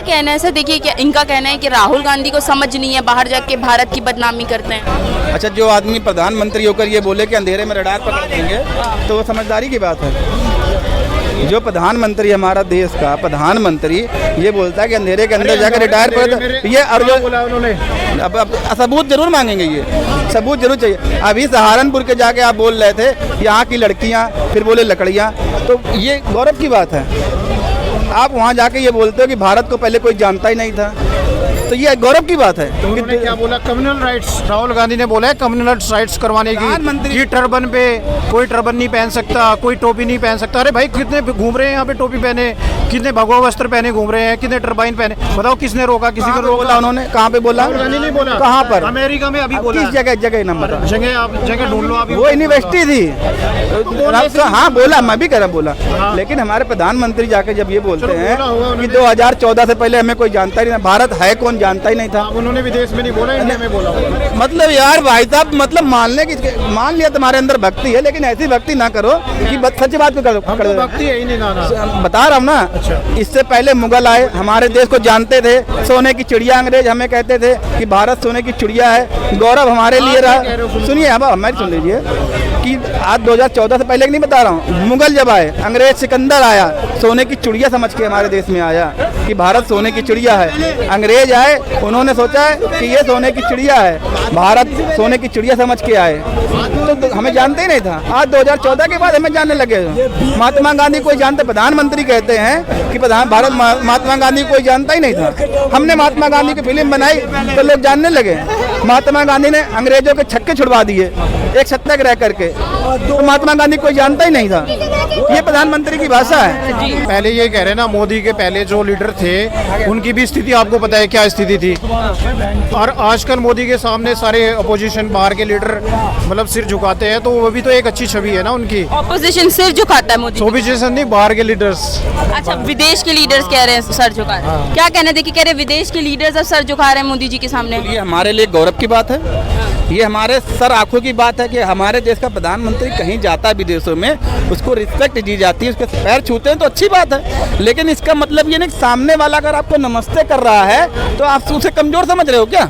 कहना है सर? देखिए क्या इनका कहना है कि राहुल गांधी को समझ नहीं है, बाहर जाके भारत की बदनामी करते हैं। अच्छा, जो आदमी प्रधानमंत्री होकर ये बोले कि अंधेरे में रडार पकड़ देंगे तो वो समझदारी की बात है। जो प्रधानमंत्री हमारा देश का प्रधानमंत्री ये बोलता है कि अंधेरे के अंदर जाकर रिटायर पर ये उन्होंने अब सबूत जरूर मांगेंगे, ये सबूत जरूर चाहिए। अभी सहारनपुर के जाके आप बोल रहे थे यहाँ की लड़कियाँ, फिर बोले लकड़ियाँ, तो ये गौरव की बात है। आप वहाँ जाके ये बोलते हो कि भारत को पहले कोई जानता ही नहीं था, तो ये गौरव की बात है। तो उन्होंने क्या बोला? कम्युनल राइट्स, राहुल गांधी ने बोला है कम्युनल राइट्स करवाने की। टर्बन पे कोई टर्बन नहीं पहन सकता, कोई टोपी नहीं पहन सकता। अरे भाई कितने घूम रहे हैं यहाँ पे टोपी पहने, कितने भगवा वस्त्र पहने घूम रहे हैं, कितने टर्बाइन पहने, बताओ किसने रोका? किसी को रोका? उन्होंने कहाँ पे बोला? राहुल गांधी नहीं बोला। कहाँ पर? अमेरिका में अभी बोला। किस जगह नंबर जगह आप जगह ढूंढ लो। अभी वो यूनिवर्सिटी थी। हाँ बोला, मैं भी कह बोला, लेकिन हमारे प्रधानमंत्री जाके जब ये बोलते हैं कि 2014 से पहले हमें कोई जानता ही नहीं, भारत है कौन जानता ही नहीं था। उन्होंने विदेश में नहीं बोला, इंडिया में बोला। मतलब यार भाई साहब, मतलब मान लिया तुम्हारे अंदर भक्ति है, लेकिन ऐसी भक्ति ना करो कि सच बात को करो। भक्ति है ही नहीं ना। बता रहा हूँ ना। अच्छा। इससे पहले मुगल आए, हमारे देश को जानते थे, सोने की चिड़िया। अंग्रेज हमें कहते थे कि भारत सोने की चिड़िया है, गौरव हमारे लिए रहा। सुनिए अब हमारी सुन लीजिए कि आज 2014 से पहले नहीं बता रहा हूँ, मुगल जब आए, अंग्रेज सिकंदर आया, सोने की चिड़िया समझ के हमारे देश में आया कि भारत सोने की चिड़िया है। अंग्रेज आए, उन्होंने सोचा है कि ये सोने की चिड़िया है, भारत सोने की चिड़िया समझ के आए, तो हमें जानते ही नहीं था। आज 2014 के बाद हमें जानने लगे। महात्मा गांधी कोई जानते, प्रधानमंत्री कहते हैं कि भारत महात्मा गांधी कोई जानता ही नहीं था। हमने महात्मा गांधी की फिल्म बनाई तो लोग जानने लगे। महात्मा गांधी ने अंग्रेजों के छक्के छुड़वा दिए एक सत्याग्रह करके, तो महात्मा गांधी कोई जानता ही नहीं था। ये प्रधानमंत्री की भाषा है। पहले ये कह रहे हैं ना, मोदी के पहले जो लीडर थे उनकी भी स्थिति आपको पता है क्या स्थिति थी, और आजकल मोदी के सामने सारे अपोजिशन बाहर के लीडर मतलब सिर झुकाते हैं, तो वो भी तो एक अच्छी छवि है ना उनकी। ऑपोजिशन सिर झुकाता है मोदी? अपोजिशन नहीं, बाहर के लीडर्स। अच्छा, विदेश के लीडर्स कह रहे हैं सर झुका रहे हैं। क्या कहना? देखिए कह रहे हैं विदेश के लीडर्स अब सर झुका रहे हैं मोदी जी के सामने। ये हमारे लिए गौरव की बात है, ये हमारे सर आंखों की बात है कि हमारे देश का प्रधानमंत्री कहीं जाता है विदेशों में, उसको रिस्पेक्ट दी जाती है, उसके पैर छूते हैं तो अच्छी बात है। लेकिन इसका मतलब ये नहीं सामने वाला अगर आपको नमस्ते कर रहा है तो आप उसे कमजोर समझ रहे हो क्या?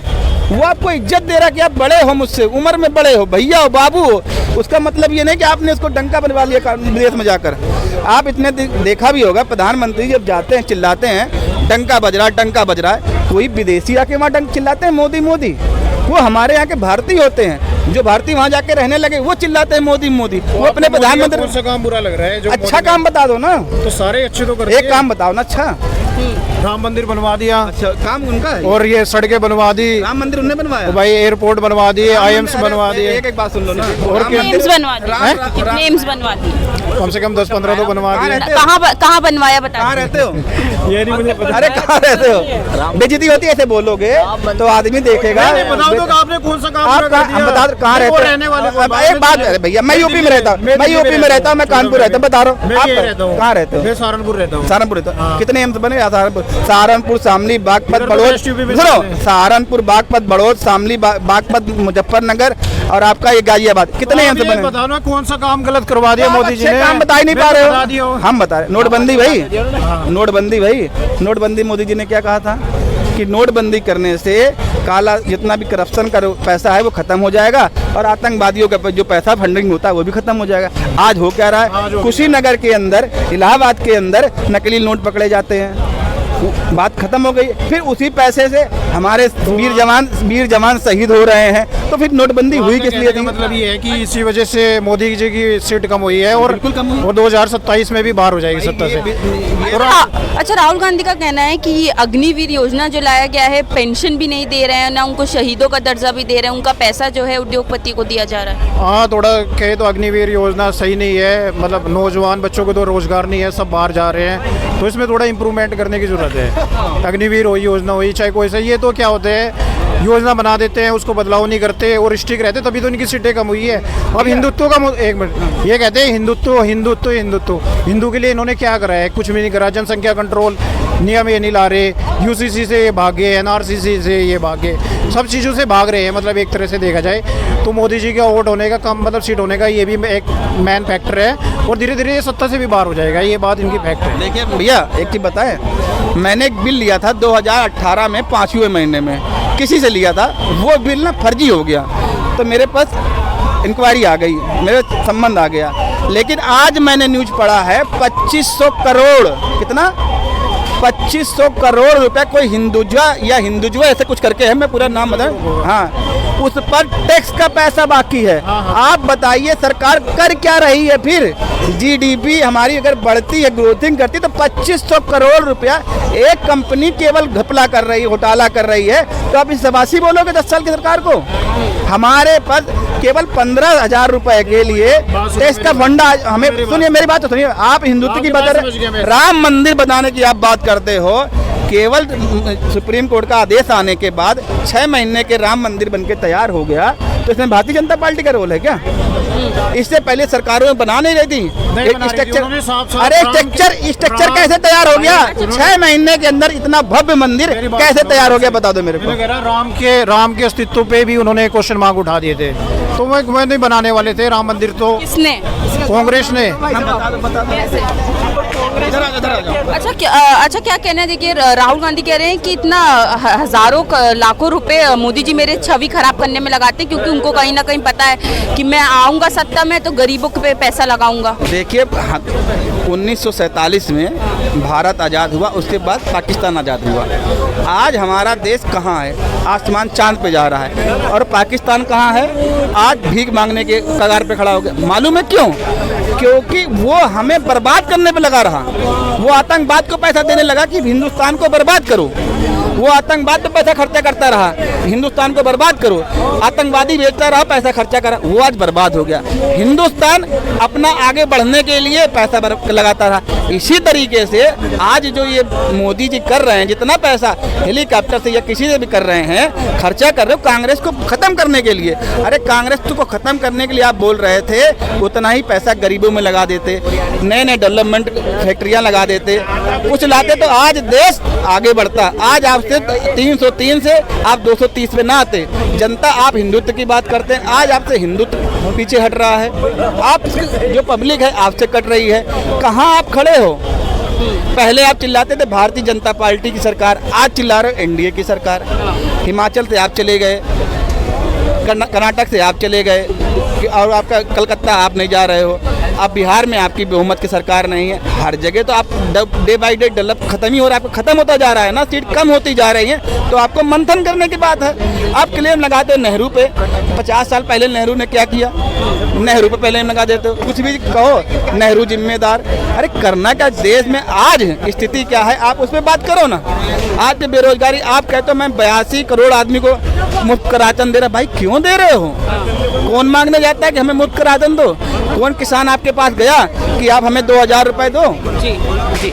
वो आपको इज्जत दे रहा है कि आप बड़े हो, मुझसे उम्र में बड़े हो, भैया हो, बाबू हो। उसका मतलब ये नहीं कि आपने उसको डंका बनवा लिया विदेश में जाकर। आप इतने देखा भी होगा, प्रधानमंत्री जब जाते हैं चिल्लाते हैं डंका बज रहा है, कोई विदेशी आके वहाँ चिल्लाते हैं मोदी मोदी। वो हमारे यहाँ के भारतीय होते हैं, जो भारतीय वहाँ जाके रहने लगे वो चिल्लाते हैं मोदी मोदी। वो अपने प्रधानमंत्री। कौन सा काम बुरा लग रहा है? जो अच्छा काम बता दो ना। तो सारे अच्छे तो करते हैं। एक काम बताओ ना। अच्छा, राम मंदिर बनवा दिया। अच्छा, काम उनका है। और ये सड़कें बनवा दी। राम मंदिर उन्होंने बनवाया भाई, एयरपोर्ट बनवा दिए, आईएम्स बनवा दिए। एक बात सुन लो ना, और एम्स बनवा दिए, एम्स बनवा दिए, कम से कम 10-15 तो बनवा दिए। कहाँ बनवाया बता? कहाँ रहते हो? ये नहीं मुझे पता। अरे कहाँ रहते हो? बेइज्जती होती है ऐसे बोलोगे तो आदमी देखेगा। बताओ तो आपने कौन सा काम आप बता दो कहाँ रहते हो? एक बात है भैया, मैं यूपी में रहता हूँ, मैं कानपुर रहता हूँ, बता रहा हूँ। आप कहाँ रहते हो? मैं सहारनपुर रहता हूँ। सहारनपुर रहता हूँ। कितने एम्स बने? सहारनपुर, शामली, बागपत, बड़ौद। सुनो, सहारनपुर, बागपत, बड़ौद, शामली, बागपत, मुजफ्फरनगर और आपका ये गाजियाबाद। कितने एम्स बने? बताओ ना कौन सा काम गलत करवा दिया मोदी जी ने? काम बता ही नहीं पा रहे हो। हम बता रहे। नोटबंदी भाई, नोटबंदी मोदी जी ने क्या कहा था कि नोटबंदी करने से काला जितना भी करप्शन का पैसा है वो खत्म हो जाएगा और आतंकवादियों का जो पैसा फंडिंग होता है वो भी खत्म हो जाएगा। आज हो क्या रहा है? कुशीनगर के अंदर, इलाहाबाद के अंदर नकली नोट पकड़े जाते हैं, बात खत्म हो गई। फिर उसी पैसे से हमारे वीर जवान शहीद हो रहे हैं, तो फिर नोटबंदी हुई किस लिए थी? मतलब ये है कि इसी वजह से मोदी जी की सीट कम हुई है और 2027 में भी बाहर हो जाएगी सत्ता से। अच्छा, राहुल गांधी का कहना है कि ये अग्निवीर योजना जो लाया गया है, पेंशन भी नहीं दे रहे हैं, ना उनको शहीदों का दर्जा भी दे रहे हैं, उनका पैसा जो है उद्योगपति को दिया जा रहा है। हाँ, थोड़ा कहे तो अग्निवीर योजना सही नहीं है, मतलब नौजवान बच्चों को तो रोजगार नहीं है, सब बाहर जा रहे हैं, तो इसमें थोड़ा इम्प्रूवमेंट करने की जरूरत है। अग्निवीर हो योजना हुई चाहे कोई सा, ये तो क्या होते हैं योजना बना देते हैं, उसको बदलाव नहीं करते और स्टिक रहते, तभी तो इनकी सीटें कम हुई है। अब हिंदुत्व का एक मिनट, ये कहते हैं हिंदुत्व, हिंदू के लिए इन्होंने क्या करा है? कुछ भी नहीं करा। जनसंख्या कंट्रोल नियम ये नहीं ला रहे, यूसीसी से ये भागे, एनआरसीसी से ये भागे, सब चीज़ों से भाग रहे हैं। मतलब एक तरह से देखा जाए तो मोदी जी का वोट होने का, कम मतलब सीट होने का, ये भी एक मैन फैक्टर है। और धीरे धीरे ये सत्ता से भी बाहर हो जाएगा, ये बात इनकी फैक्ट है। देखिए भैया एक चीज़ बताएं, मैंने एक बिल लिया था 2018 में 5वें महीने में, किसी से लिया था, वो बिल ना फर्जी हो गया, तो मेरे पास इंक्वायरी आ गई, मेरे संबंध आ गया। लेकिन आज मैंने न्यूज़ पढ़ा है 2500 करोड़, कितना 2500 करोड़ रुपए कोई हिंदुजा या हिंदुजवा ऐसे कुछ करके है, मैं पूरा नाम बता, हाँ, उस पर टैक्स का पैसा बाकी है। आप बताइए सरकार कर क्या रही है फिर? जीडीपी हमारी अगर बढ़ती है, ग्रोथिंग करती है, तो 2500 करोड़ रुपया एक कंपनी केवल घपला कर रही है, घोटाला कर रही है, तो आप इस शबाशी बोलोगे 10 साल की सरकार को? हमारे पास केवल 15,000 रुपए के लिए टैक्स का फंडा, हमें सुनिए मेरी बात तो सुनिए, आप हिंदुत्व की बात, राम मंदिर बनाने की आप बात करते हो, केवल सुप्रीम कोर्ट का आदेश आने के बाद 6 महीने के राम मंदिर बनके तैयार हो गया, तो इसमें भारतीय जनता पार्टी का रोल है क्या? इससे पहले सरकारों में बना नहीं रही थी स्ट्रक्चर। अरे स्ट्रक्चर कैसे तैयार हो गया? 6 महीने के अंदर इतना भव्य मंदिर कैसे तैयार हो गया, बता दो मेरे को। राम के अस्तित्व पे भी उन्होंने क्वेश्चन मार्क उठा दिए थे, तो वो नहीं बनाने वाले थे राम मंदिर, तो किसने? कांग्रेस ने। अच्छा क्या कहना है? देखिए राहुल गांधी कह रहे हैं कि इतना हजारों लाखों रुपए मोदी जी मेरे छवि खराब करने में लगाते हैं, क्योंकि उनको कहीं ना कहीं पता है कि मैं आऊंगा सत्ता में तो गरीबों पे पैसा लगाऊंगा। देखिए 1947 में भारत आज़ाद हुआ, उसके बाद पाकिस्तान आज़ाद हुआ। आज हमारा देश कहाँ है? आसमान चांद पे जा रहा है, और पाकिस्तान कहाँ है? आज भीख मांगने के कगार पे खड़ा हो गया। मालूम है क्यों? क्योंकि वो हमें बर्बाद करने पे लगा रहा, वो आतंकवाद को पैसा देने लगा कि हिंदुस्तान को बर्बाद करो, वो आतंकवाद पे पैसा खर्चा करता रहा, हिंदुस्तान को बर्बाद करो, आतंकवादी बेचता रहा, पैसा खर्चा करा, वो आज बर्बाद हो गया। हिंदुस्तान अपना आगे बढ़ने के लिए पैसा लगाता रहा। इसी तरीके से आज जो ये मोदी जी कर रहे हैं, जितना पैसा हेलीकॉप्टर से या किसी से भी कर रहे हैं, खर्चा कर रहे हो कांग्रेस को खत्म करने के लिए। अरे कांग्रेस को खत्म करने के लिए आप बोल रहे थे, उतना ही पैसा गरीबों में लगा देते, नए नए डेवलपमेंट फैक्ट्रियां लगा देते, कुछ लाते तो आज देश आगे बढ़ता। आज आपसे 303 से आप 230 पे ना आते। जनता, आप हिंदुत्व की बात करते हैं, आज आपसे हिंदुत्व पीछे हट रहा है, आप जो पब्लिक है आपसे कट रही है। कहाँ आप खड़े हो? पहले आप चिल्लाते थे भारतीय जनता पार्टी की सरकार, आज चिल्ला रहे हो एनडीए की सरकार। हिमाचल से आप चले गए, कर्नाटक से आप चले गए, और आपका कलकत्ता आप नहीं जा रहे हो। अब बिहार में आपकी बहुमत की सरकार नहीं है। हर जगह तो आप डे बाई डे डेवलप खत्म ही हो रहा है, आपको खत्म होता जा रहा है ना, सीट कम होती जा रही है, तो आपको मंथन करने की बात है। आप क्लेम लगाते हो नेहरू पे, 50 साल पहले नेहरू ने क्या किया? नेहरू पे पहले लगा देते हो, कुछ भी कहो नेहरू जिम्मेदार। अरे करना क्या? देश में आज स्थिति क्या है, आप उस पर बात करो ना। आज की बेरोजगारी, आप कहते हो मैं 82 करोड़ आदमी को मुफ्त राशन दे रहा, भाई क्यों दे रहे हो? कौन मांगने जाता है कि हमें मुफ्त राशन दो? कौन किसान आपके पास गया कि आप हमें 2000 रुपए दो? जी जी।